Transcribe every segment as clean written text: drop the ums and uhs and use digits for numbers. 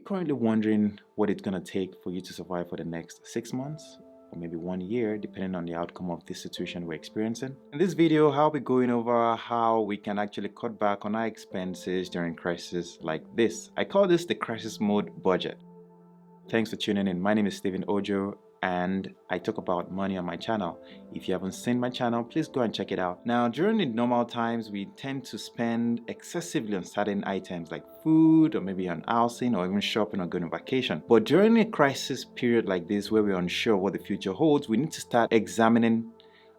currently wondering what it's going to take for you to survive for the next 6 months or maybe 1 year, depending on the outcome of this situation we're experiencing? In this video, I'll be going over how we can actually cut back on our expenses during crises like this. I call this the crisis mode budget. Thanks for tuning in. My name is Stephen Ojo, and I talk about money on my channel. If you haven't seen my channel, please go and check it out. Now, during the normal times, we tend to spend excessively on certain items like food or maybe on housing or even shopping or going on vacation. But during a crisis period like this, where we're unsure what the future holds, we need to start examining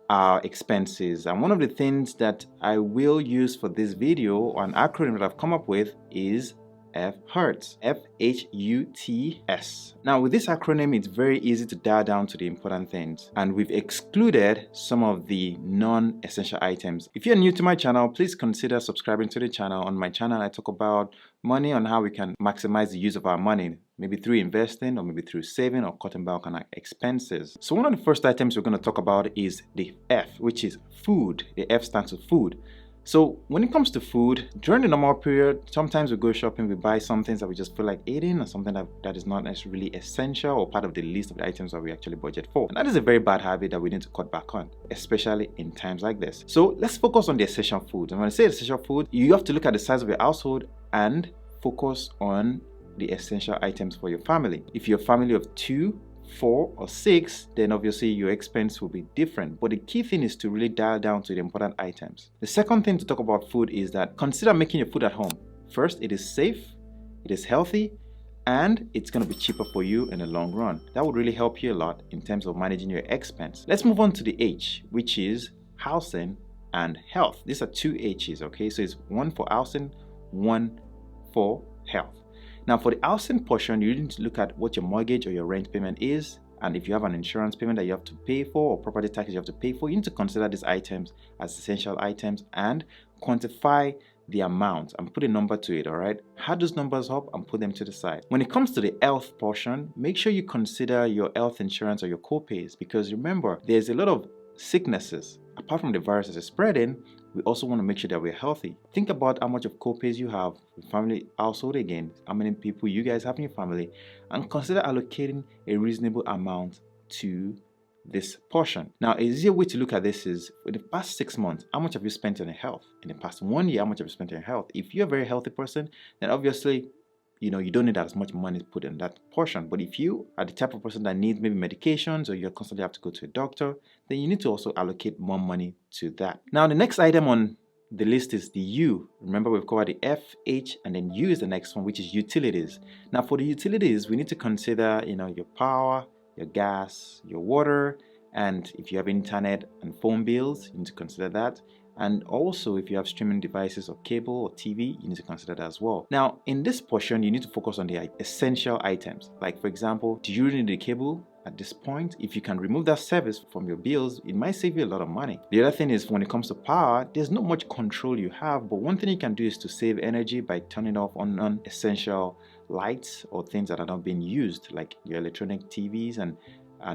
our expenses. And one of the things that I will use for this video, an acronym that I've come up with, is FHUTS, FHUTS. Now, with this acronym, it's very easy to dial down to the important things, and we've excluded some of the non-essential items. If you're new to my channel, please consider subscribing to the channel. On my channel, I talk about money, on how we can maximize the use of our money, maybe through investing or maybe through saving or cutting back on our expenses. So one of the first items we're going to talk about is the F, which is food. The F stands for food. So when it comes to food, during the normal period, sometimes we go shopping, we buy some things that we just feel like eating, or something that is not necessarily essential or part of the list of the items that we actually budget for. And that is a very bad habit that we need to cut back on, especially in times like this. So let's focus on the essential food. And when I say essential food, you have to look at the size of your household and focus on the essential items for your family. If you're a family of 2, 4 or 6, then obviously your expense will be different. But the key thing is to really dial down to the important items. The second thing to talk about food is that consider making your food at home. First, it is safe, it is healthy, and it's going to be cheaper for you in the long run. That would really help you a lot in terms of managing your expense. Let's move on to the H, which is housing and health. These are 2 H's, okay? So it's 1 for housing, 1 for health. Now, for the housing portion, you need to look at what your mortgage or your rent payment is, and if you have an insurance payment that you have to pay for or property taxes you have to pay for, you need to consider these items as essential items and quantify the amount and put a number to it, all right? Add those numbers up and put them to the side. When it comes to the health portion, make sure you consider your health insurance or your co-pays, because remember, there's a lot of sicknesses. Apart from the virus that is spreading, we also want to make sure that we're healthy. Think about how much of co-pays you have with family household again, how many people you guys have in your family, and consider allocating a reasonable amount to this portion. Now, an easier way to look at this is, for the past 6 months, how much have you spent on your health? In the past 1 year, how much have you spent on your health? If you're a very healthy person, then obviously, you don't need as much money to put in that portion. But if you are the type of person that needs maybe medications, or you constantly have to go to a doctor, then you need to also allocate more money to that. Now, the next item on the list is the U. Remember, we've covered the F, H, and then U is the next one, which is utilities. Now, for the utilities, we need to consider, your power, your gas, your water, and if you have internet and phone bills, you need to consider that. And also, if you have streaming devices or cable or TV, you need to consider that as well. Now, in this portion, you need to focus on the essential items. Like, for example, do you really need a cable at this point? If you can remove that service from your bills, it might save you a lot of money. The other thing is, when it comes to power, there's not much control you have, but one thing you can do is to save energy by turning off on non-essential lights or things that are not being used, like your electronic TVs and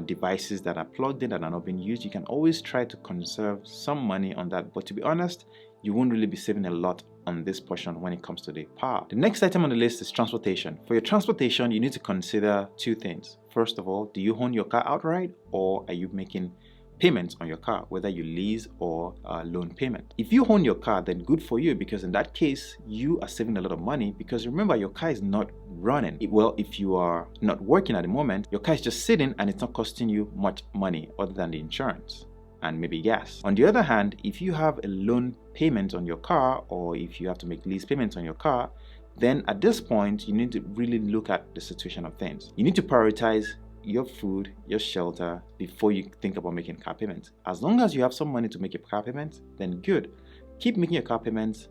devices that are plugged in that are not being used. You can always try to conserve some money on that, but to be honest, you won't really be saving a lot on this portion when it comes to the power. The next item on the list is transportation. For your transportation, you need to consider 2 things. First of all, do you own your car outright, or are you making payments on your car, whether you lease or loan payment? If you own your car, then good for you, because in that case, you are saving a lot of money, because remember, your car is not running. Well, if you are not working at the moment, your car is just sitting and it's not costing you much money other than the insurance and maybe gas. On the other hand, if you have a loan payment on your car, or if you have to make lease payments on your car, then at this point, you need to really look at the situation of things. You need to prioritize your food, your shelter, before you think about making car payments. As long as you have some money to make your car payments, then good. Keep making your car payments,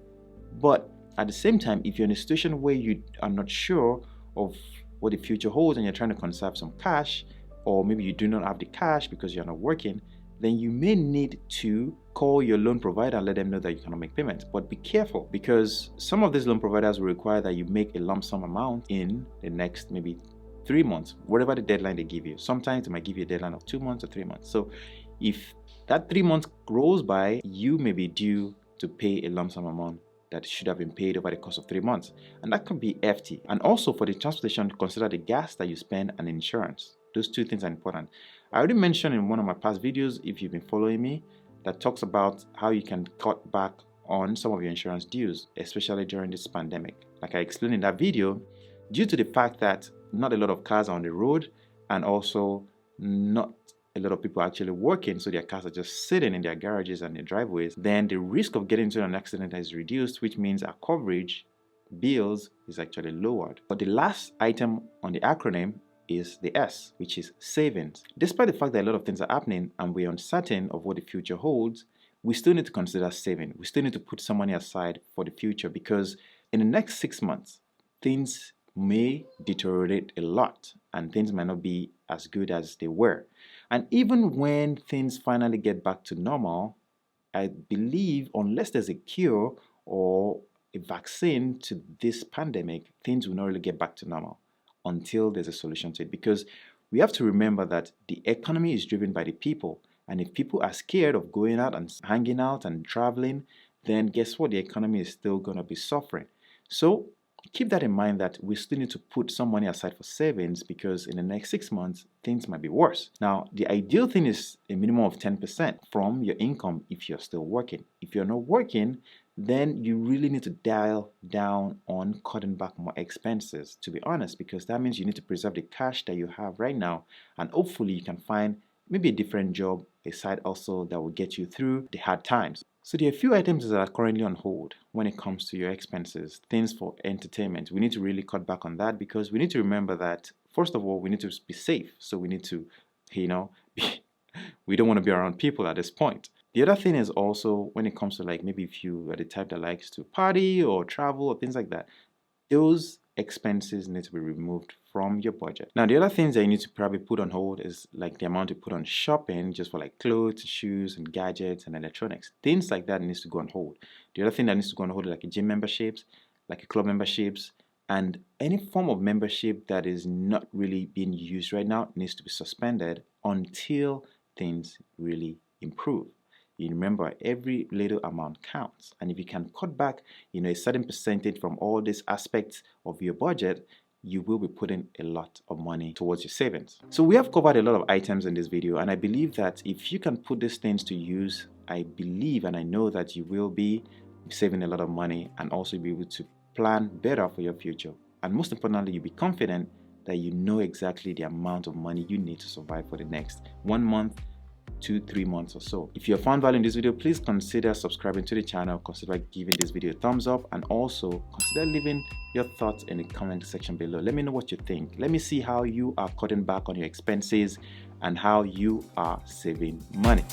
but at the same time, if you're in a situation where you are not sure of what the future holds and you're trying to conserve some cash, or maybe you do not have the cash because you're not working, then you may need to call your loan provider and let them know that you cannot make payments. But be careful, because some of these loan providers will require that you make a lump sum amount in the next maybe 3 months, whatever the deadline they give you. Sometimes they might give you a deadline of 2 months or 3 months. So if that 3 months grows by, you may be due to pay a lump sum amount that should have been paid over the course of 3 months, and that can be hefty. And also for the transportation, consider the gas that you spend and insurance. Those two things are important. I already mentioned in one of my past videos, if you've been following me, that talks about how you can cut back on some of your insurance dues, especially during this pandemic. Like I explained in that video, due to the fact that not a lot of cars are on the road, and also not a lot of people are actually working, so their cars are just sitting in their garages and their driveways, then the risk of getting into an accident is reduced, which means our coverage bills is actually lowered. But the last item on the acronym is the S, which is savings. Despite the fact that a lot of things are happening and we're uncertain of what the future holds, we still need to consider saving. We still need to put some money aside for the future, because in the next 6 months, things may deteriorate a lot and things might not be as good as they were. And even when things finally get back to normal, I believe unless there's a cure or a vaccine to this pandemic, things will not really get back to normal until there's a solution to it. Because we have to remember that the economy is driven by the people. And if people are scared of going out and hanging out and traveling, then guess what? The economy is still going to be suffering. So keep that in mind, that we still need to put some money aside for savings, because in the next 6 months, things might be worse. Now, the ideal thing is a minimum of 10% from your income if you're still working. If you're not working, then you really need to dial down on cutting back more expenses, to be honest, because that means you need to preserve the cash that you have right now, and hopefully you can find maybe a different job, a side hustle that will get you through the hard times. So there are a few items that are currently on hold when it comes to your expenses, things for entertainment. We need to really cut back on that, because we need to remember that, first of all, we need to be safe. So we need to, we don't want to be around people at this point. The other thing is also when it comes to, like, maybe if you are the type that likes to party or travel or things like that, those expenses need to be removed from your budget. Now, the other things that you need to probably put on hold is like the amount you put on shopping, just for like clothes, shoes, and gadgets and electronics. Things like that needs to go on hold. The other thing that needs to go on hold is like a gym memberships, like a club memberships, and any form of membership that is not really being used right now needs to be suspended until things really improve. You remember, every little amount counts, and if you can cut back, a certain percentage from all these aspects of your budget, you will be putting a lot of money towards your savings. So we have covered a lot of items in this video, and I believe that if you can put these things to use, I believe and I know that you will be saving a lot of money and also be able to plan better for your future. And most importantly, you'll be confident that you know exactly the amount of money you need to survive for the next 1 month, 2-3 months or so. If you have found value in this video, please consider subscribing to the channel, consider giving this video a thumbs up, and also consider leaving your thoughts in the comment section below. Let me know what you think. Let me see how you are cutting back on your expenses and how you are saving money.